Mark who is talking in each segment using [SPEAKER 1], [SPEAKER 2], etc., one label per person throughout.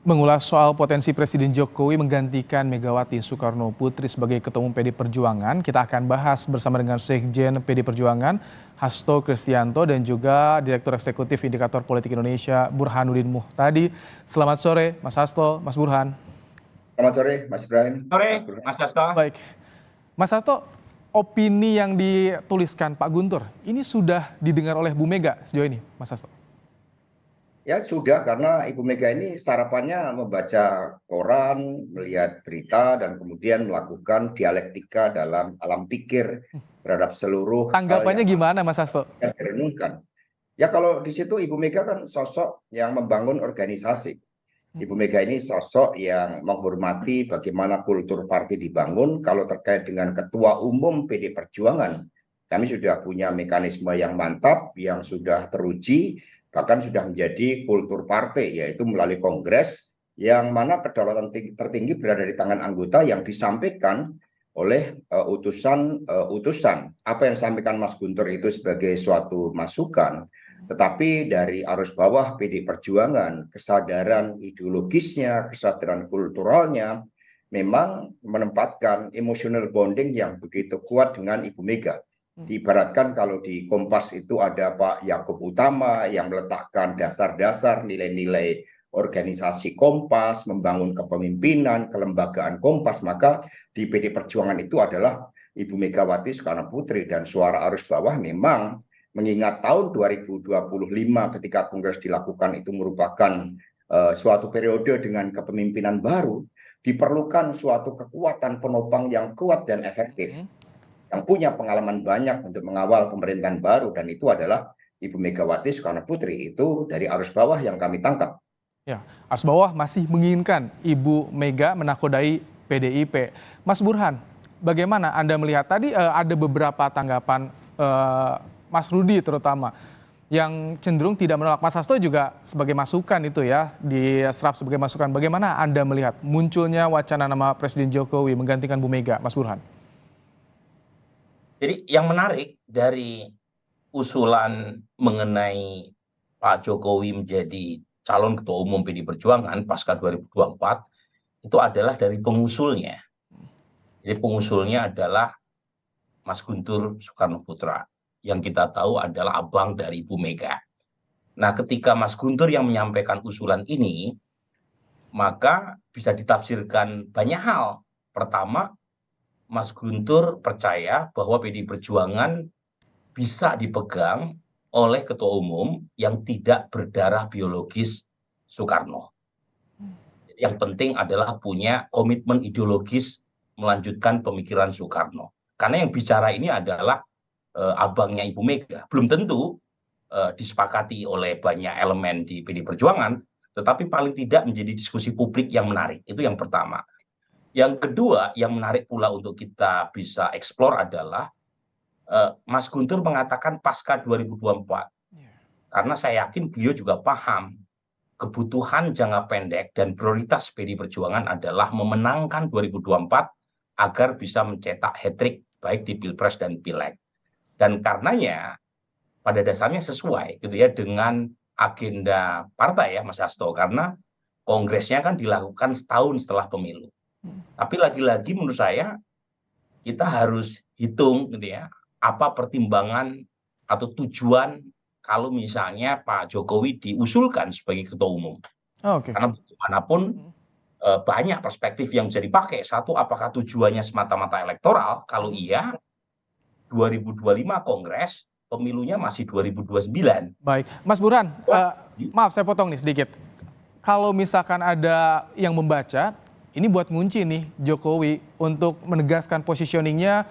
[SPEAKER 1] Mengulas soal potensi Presiden Jokowi menggantikan Megawati Soekarno Putri sebagai Ketua Umum PD Perjuangan, kita akan bahas bersama dengan Sekjen PD Perjuangan, Hasto Kristianto, dan juga Direktur Eksekutif Indikator Politik Indonesia, Burhanuddin Muhtadi. Selamat sore, Mas Hasto, Mas Burhan.
[SPEAKER 2] Selamat sore, Mas Ibrahim.
[SPEAKER 3] Sore,
[SPEAKER 2] Mas Burhan.
[SPEAKER 3] Mas Hasto.
[SPEAKER 1] Baik, Mas Hasto, opini yang dituliskan Pak Guntur, ini sudah didengar oleh Bu Mega sejauh ini, Mas Hasto?
[SPEAKER 2] Ya sudah, karena Ibu Mega ini sarapannya membaca koran, melihat berita, dan kemudian melakukan dialektika dalam alam pikir terhadap seluruh
[SPEAKER 1] Tanggapannya
[SPEAKER 2] hal
[SPEAKER 1] gimana, Mas Hasto?
[SPEAKER 2] yang direnungkan. Ya kalau di situ Ibu Mega kan sosok yang membangun organisasi. Ibu Mega ini sosok yang menghormati bagaimana kultur partai dibangun. Kalau terkait dengan Ketua Umum PD Perjuangan, kami sudah punya mekanisme yang mantap, yang sudah teruji, bahkan sudah menjadi kultur partai, yaitu melalui kongres, yang mana kedaulatan tertinggi berada di tangan anggota yang disampaikan oleh utusan. Apa yang disampaikan Mas Guntur itu sebagai suatu masukan, tetapi dari arus bawah PD Perjuangan, kesadaran ideologisnya, kesadaran kulturalnya, memang menempatkan emotional bonding yang begitu kuat dengan Ibu Mega. Diibaratkan kalau di Kompas itu ada Pak Yakub Utama yang meletakkan dasar-dasar nilai-nilai organisasi Kompas, membangun kepemimpinan, kelembagaan Kompas, maka di PD Perjuangan itu adalah Ibu Megawati Soekarno Putri. Dan suara arus bawah memang mengingat tahun 2025 ketika Kongres dilakukan itu merupakan suatu periode dengan kepemimpinan baru, diperlukan suatu kekuatan penopang yang kuat dan efektif, yang punya pengalaman banyak untuk mengawal pemerintahan baru, dan itu adalah Ibu Megawati Soekarno Putri. Itu dari arus bawah yang kami tangkap.
[SPEAKER 1] Ya, arus bawah masih menginginkan Ibu Mega menakodai PDIP. Mas Burhan, bagaimana Anda melihat tadi ada beberapa tanggapan Mas Rudi terutama yang cenderung tidak menolak. Mas Hasto juga sebagai masukan itu ya, diserap sebagai masukan. Bagaimana Anda melihat munculnya wacana nama Presiden Jokowi menggantikan Bu Mega, Mas Burhan?
[SPEAKER 3] Jadi yang menarik dari usulan mengenai Pak Jokowi menjadi calon Ketua Umum PD Perjuangan pasca 2024 itu adalah dari pengusulnya. Jadi pengusulnya adalah Mas Guntur Soekarno Putra, yang kita tahu adalah abang dari Ibu Mega. Nah, ketika Mas Guntur yang menyampaikan usulan ini, maka bisa ditafsirkan banyak hal. Pertama, Mas Guntur percaya bahwa PD Perjuangan bisa dipegang oleh ketua umum yang tidak berdarah biologis Soekarno. Yang penting adalah punya komitmen ideologis melanjutkan pemikiran Soekarno. Karena yang bicara ini adalah abangnya Ibu Mega. Belum tentu disepakati oleh banyak elemen di PD Perjuangan, tetapi paling tidak menjadi diskusi publik yang menarik. Itu yang pertama. Yang kedua, yang menarik pula untuk kita bisa eksplor adalah Mas Guntur mengatakan pasca 2024. Karena saya yakin beliau juga paham kebutuhan jangka pendek dan prioritas PD Perjuangan adalah memenangkan 2024 agar bisa mencetak hat-trick baik di Pilpres dan Pileg. Dan karenanya pada dasarnya sesuai gitu ya dengan agenda partai ya Mas Hasto, karena kongresnya kan dilakukan setahun setelah pemilu. Tapi lagi-lagi menurut saya kita harus hitung gitu ya, apa pertimbangan atau tujuan kalau misalnya Pak Jokowi diusulkan sebagai ketua umum. Karena bagaimanapun banyak perspektif yang bisa dipakai. Satu, apakah tujuannya semata-mata elektoral? Kalau iya, 2025 Kongres, pemilunya masih 2029.
[SPEAKER 1] Baik, Mas Burhan, maaf saya potong nih sedikit. Kalau misalkan ada yang membaca, ini buat ngunci nih Jokowi untuk menegaskan positioningnya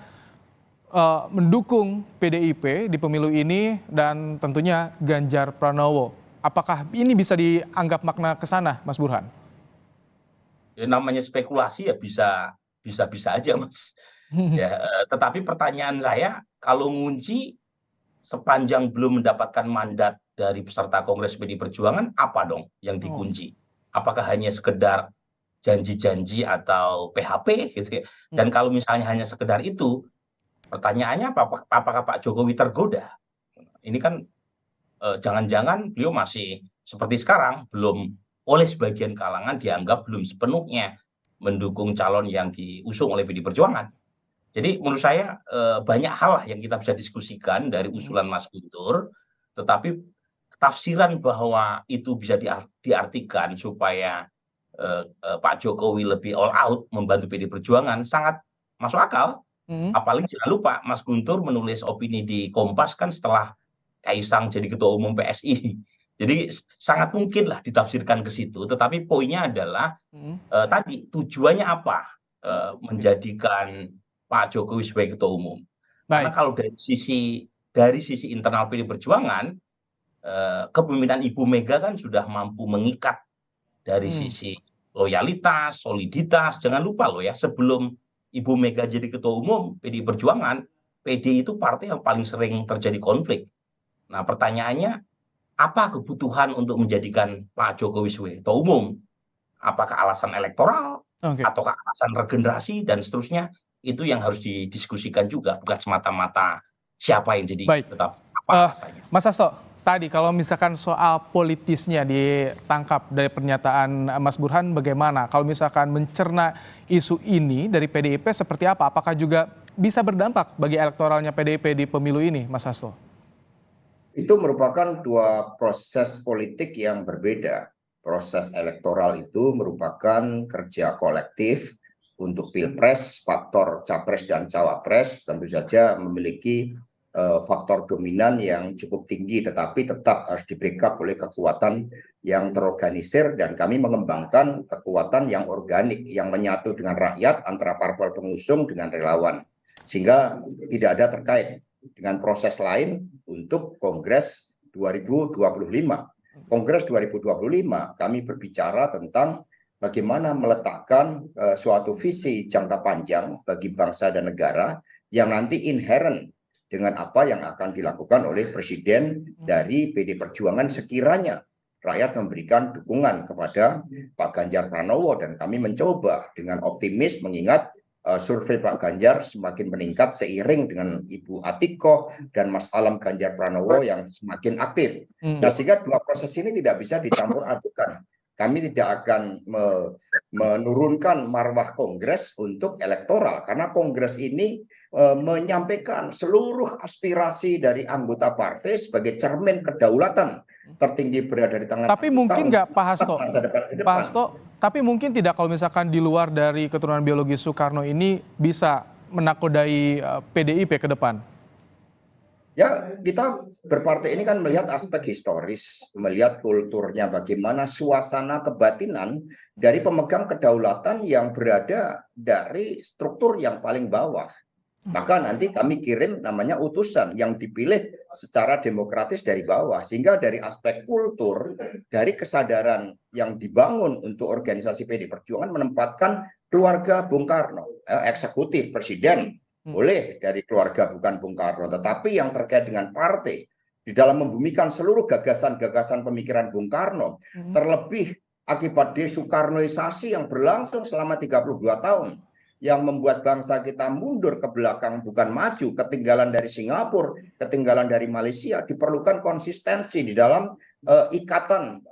[SPEAKER 1] mendukung PDIP di pemilu ini dan tentunya Ganjar Pranowo. Apakah ini bisa dianggap makna ke sana, Mas Burhan?
[SPEAKER 3] Ya, namanya spekulasi ya bisa aja, Mas. Ya, tetapi pertanyaan saya, kalau ngunci sepanjang belum mendapatkan mandat dari peserta Kongres PD Perjuangan, apa dong yang dikunci? Apakah hanya sekedar janji-janji atau PHP gitu ya? Dan kalau misalnya hanya sekedar itu, pertanyaannya apakah Pak Jokowi tergoda? Ini kan jangan-jangan beliau masih seperti sekarang, belum oleh sebagian kalangan dianggap belum sepenuhnya mendukung calon yang diusung oleh PD Perjuangan. Jadi menurut saya banyak hal lah yang kita bisa diskusikan dari usulan Mas Guntur, tetapi tafsiran bahwa itu bisa diartikan supaya Pak Jokowi lebih all out membantu PD Perjuangan sangat masuk akal. Apalagi jangan lupa Mas Guntur menulis opini di Kompas kan setelah Kaisang jadi ketua umum PSI. Jadi sangat mungkin lah ditafsirkan ke situ. Tetapi poinnya adalah tadi tujuannya apa menjadikan Pak Jokowi sebagai ketua umum. Karena
[SPEAKER 1] Baik.
[SPEAKER 3] kalau dari sisi internal PD Perjuangan, kepemimpinan Ibu Mega kan sudah mampu mengikat dari sisi loyalitas, soliditas. Jangan lupa loh ya, sebelum Ibu Mega jadi ketua umum PD Perjuangan, PD itu partai yang paling sering terjadi konflik. Nah, pertanyaannya, apa kebutuhan untuk menjadikan Pak Jokowi sebagai ketua umum? Apakah alasan elektoral, ataukah alasan regenerasi, dan seterusnya? Itu yang harus didiskusikan juga, bukan semata-mata siapa yang jadi tetap apa alasannya.
[SPEAKER 1] Mas Hasto, tadi kalau misalkan soal politisnya ditangkap dari pernyataan Mas Burhan, bagaimana? Kalau misalkan mencerna isu ini dari PDIP seperti apa? Apakah juga bisa berdampak bagi elektoralnya PDIP di pemilu ini, Mas Hasto?
[SPEAKER 2] Itu merupakan dua proses politik yang berbeda. Proses elektoral itu merupakan kerja kolektif. Untuk pilpres, faktor capres dan cawapres tentu saja memiliki faktor dominan yang cukup tinggi, tetapi tetap harus di-backup oleh kekuatan yang terorganisir, dan kami mengembangkan kekuatan yang organik, yang menyatu dengan rakyat antara parpol pengusung dengan relawan, sehingga tidak ada terkait dengan proses lain untuk Kongres 2025. Kongres 2025 kami berbicara tentang bagaimana meletakkan suatu visi jangka panjang bagi bangsa dan negara yang nanti inherent dengan apa yang akan dilakukan oleh Presiden dari PD Perjuangan sekiranya rakyat memberikan dukungan kepada Pak Ganjar Pranowo. Dan kami mencoba dengan optimis mengingat survei Pak Ganjar semakin meningkat seiring dengan Ibu Atikoh dan Mas Alam Ganjar Pranowo yang semakin aktif. Nah, sehingga dua proses ini tidak bisa dicampur adukan. Kami tidak akan menurunkan marwah Kongres untuk elektoral, karena Kongres ini menyampaikan seluruh aspirasi dari anggota partai sebagai cermin kedaulatan tertinggi berada di tangan.
[SPEAKER 1] Tapi mungkin nggak Pak Hasto, tapi mungkin tidak kalau misalkan di luar dari keturunan biologis Soekarno ini bisa menakodai PDIP ke depan?
[SPEAKER 2] Ya, kita berpartai ini kan melihat aspek historis, melihat kulturnya, bagaimana suasana kebatinan dari pemegang kedaulatan yang berada dari struktur yang paling bawah. Maka nanti kami kirim namanya utusan yang dipilih secara demokratis dari bawah, sehingga dari aspek kultur, dari kesadaran yang dibangun untuk organisasi PD Perjuangan menempatkan keluarga Bung Karno, eksekutif, presiden, boleh dari keluarga bukan Bung Karno, tetapi yang terkait dengan partai di dalam membumikan seluruh gagasan-gagasan pemikiran Bung Karno, terlebih akibat desoekarnoisasi yang berlangsung selama 32 tahun, yang membuat bangsa kita mundur ke belakang bukan maju, ketinggalan dari Singapura, ketinggalan dari Malaysia. Diperlukan konsistensi di dalam ikatan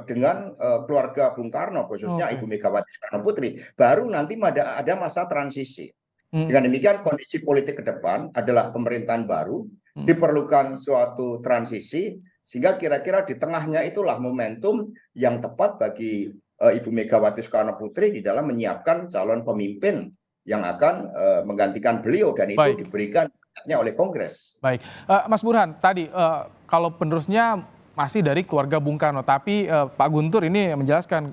[SPEAKER 2] dengan keluarga Bung Karno, khususnya Ibu Megawati Soekarno Putri. Baru nanti ada masa transisi. Dengan demikian kondisi politik ke depan adalah pemerintahan baru, diperlukan suatu transisi, sehingga kira-kira di tengahnya itulah momentum yang tepat bagi Ibu Megawati Soekarno Putri di dalam menyiapkan calon pemimpin yang akan menggantikan beliau, dan itu diberikan oleh Kongres.
[SPEAKER 1] Baik, Mas Burhan, tadi kalau penerusnya masih dari keluarga Bung Karno, tapi Pak Guntur ini menjelaskan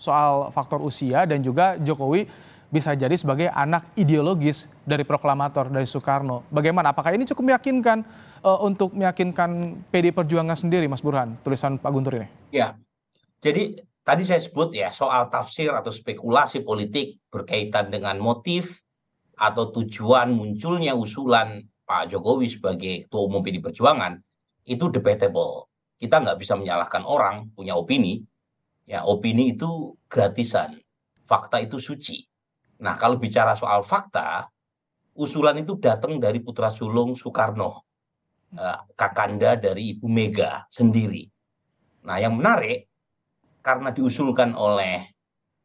[SPEAKER 1] soal faktor usia dan juga Jokowi bisa jadi sebagai anak ideologis dari proklamator dari Soekarno. Bagaimana? Apakah ini cukup meyakinkan untuk meyakinkan PD Perjuangan sendiri, Mas Burhan, tulisan Pak Guntur ini?
[SPEAKER 3] Ya, jadi tadi saya sebut ya soal tafsir atau spekulasi politik berkaitan dengan motif atau tujuan munculnya usulan Pak Jokowi sebagai ketua umum PD Perjuangan itu debatable. Kita nggak bisa menyalahkan orang punya opini. Ya, opini itu gratisan, fakta itu suci. Nah, kalau bicara soal fakta, usulan itu datang dari putra sulung Soekarno, kakanda dari Ibu Mega sendiri. Nah, yang menarik, karena diusulkan oleh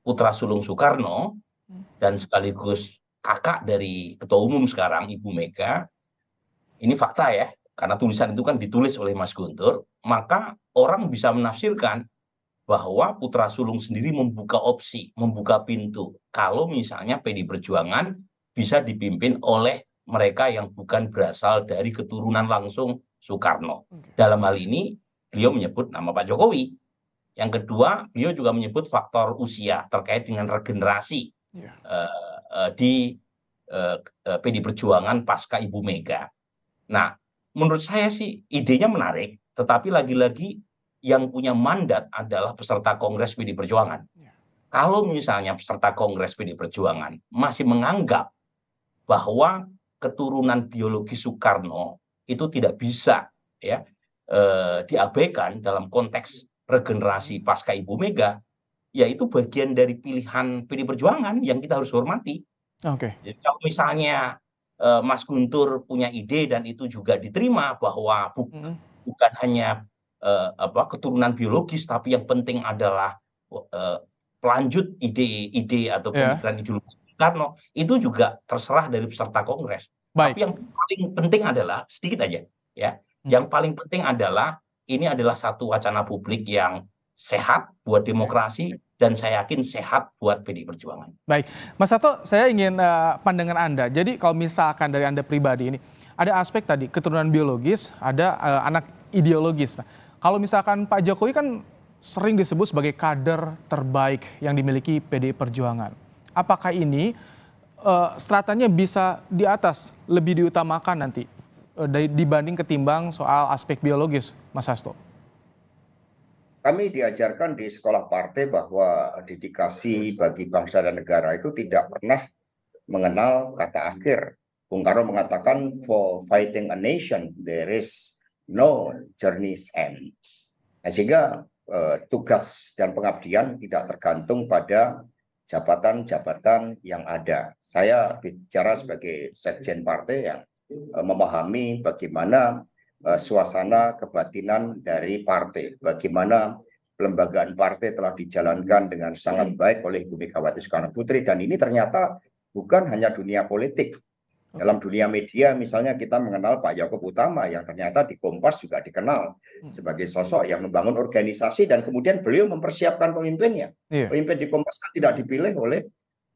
[SPEAKER 3] putra sulung Soekarno dan sekaligus kakak dari ketua umum sekarang Ibu Mega, ini fakta ya, karena tulisan itu kan ditulis oleh Mas Guntur, maka orang bisa menafsirkan bahwa putra sulung sendiri membuka opsi, membuka pintu. Kalau misalnya PDI Perjuangan bisa dipimpin oleh mereka yang bukan berasal dari keturunan langsung Soekarno. Dalam hal ini, beliau menyebut nama Pak Jokowi. Yang kedua, beliau juga menyebut faktor usia terkait dengan regenerasi di PDI Perjuangan pasca Ibu Mega. Nah, menurut saya sih idenya menarik, tetapi lagi-lagi yang punya mandat adalah peserta Kongres PDI Perjuangan. Kalau misalnya peserta Kongres PDI Perjuangan masih menganggap bahwa keturunan biologis Soekarno itu tidak bisa ya diabaikan dalam konteks regenerasi pasca Ibu Mega, ya itu bagian dari pilihan PDI Perjuangan yang kita harus hormati. Jadi kalau misalnya Mas Guntur punya ide dan itu juga diterima bahwa bukan hanya keturunan biologis, tapi yang penting adalah pelanjut ide-ide atau pemikiran ideologi Soekarno, itu juga terserah dari peserta Kongres. Tapi yang paling penting adalah sedikit aja ya. Yang paling penting adalah ini adalah satu wacana publik yang sehat buat demokrasi dan saya yakin sehat buat PDI Perjuangan.
[SPEAKER 1] Baik, Mas Sato, saya ingin pandangan Anda. Jadi kalau misalkan dari Anda pribadi ini, ada aspek tadi keturunan biologis, ada anak ideologis. Nah, kalau misalkan Pak Jokowi kan sering disebut sebagai kader terbaik yang dimiliki PDI Perjuangan. Apakah ini stratanya bisa di atas, lebih diutamakan nanti dibanding ketimbang soal aspek biologis, Mas Hasto?
[SPEAKER 2] Kami diajarkan di sekolah partai bahwa dedikasi bagi bangsa dan negara itu tidak pernah mengenal kata akhir. Bung Karno mengatakan, for fighting a nation, there is no journey's end. Nah, sehingga tugas dan pengabdian tidak tergantung pada jabatan-jabatan yang ada. Saya bicara sebagai sekjen partai yang memahami bagaimana suasana kebatinan dari partai, bagaimana pelembagaan partai telah dijalankan dengan sangat baik oleh Ibu Megawati Soekarno Putri, dan ini ternyata bukan hanya dunia politik. Dalam dunia media misalnya kita mengenal Pak Yaakob Utama yang ternyata di Kompas juga dikenal sebagai sosok yang membangun organisasi dan kemudian beliau mempersiapkan pemimpinnya. Pemimpin di Kompas kan tidak dipilih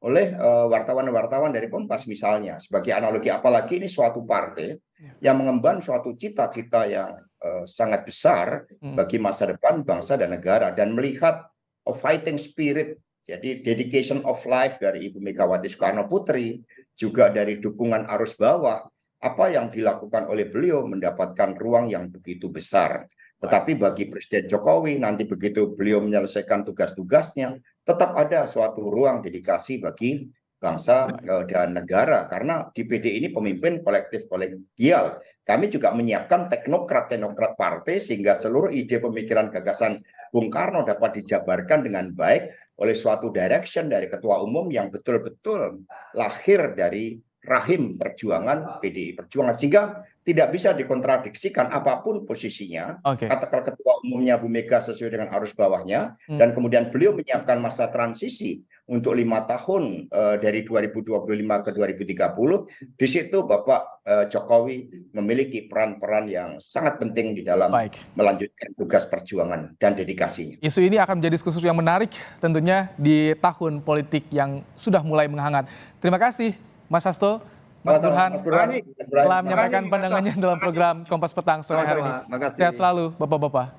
[SPEAKER 2] oleh wartawan-wartawan dari Kompas misalnya. Sebagai analogi, apalagi ini suatu partai yang mengemban suatu cita-cita yang sangat besar bagi masa depan bangsa dan negara, dan melihat a fighting spirit, jadi dedication of life dari Ibu Megawati Soekarno Putri, juga dari dukungan arus bawah, apa yang dilakukan oleh beliau mendapatkan ruang yang begitu besar. Tetapi bagi Presiden Jokowi, nanti begitu beliau menyelesaikan tugas-tugasnya, tetap ada suatu ruang dedikasi bagi bangsa dan negara. Karena di PD ini pemimpin kolektif kolegial. Kami juga menyiapkan teknokrat-teknokrat partai sehingga seluruh ide pemikiran gagasan Bung Karno dapat dijabarkan dengan baik oleh suatu direction dari ketua umum yang betul-betul lahir dari rahim perjuangan PDI Perjuangan, sehingga tidak bisa dikontradiksikan apapun posisinya. Katakan ketua umumnya Bu Mega sesuai dengan arus bawahnya, dan kemudian beliau menyiapkan masa transisi untuk 5 tahun dari 2025 ke 2030. Di situ Bapak Jokowi memiliki peran-peran yang sangat penting di dalam melanjutkan tugas perjuangan dan dedikasinya.
[SPEAKER 1] Isu ini akan menjadi diskusi yang menarik tentunya di tahun politik yang sudah mulai menghangat. Terima kasih Mas Hasto, Mas Burhan telah menyampaikan pandangannya dalam program Kompas Petang sore hari ini. Sehat selalu Bapak-bapak.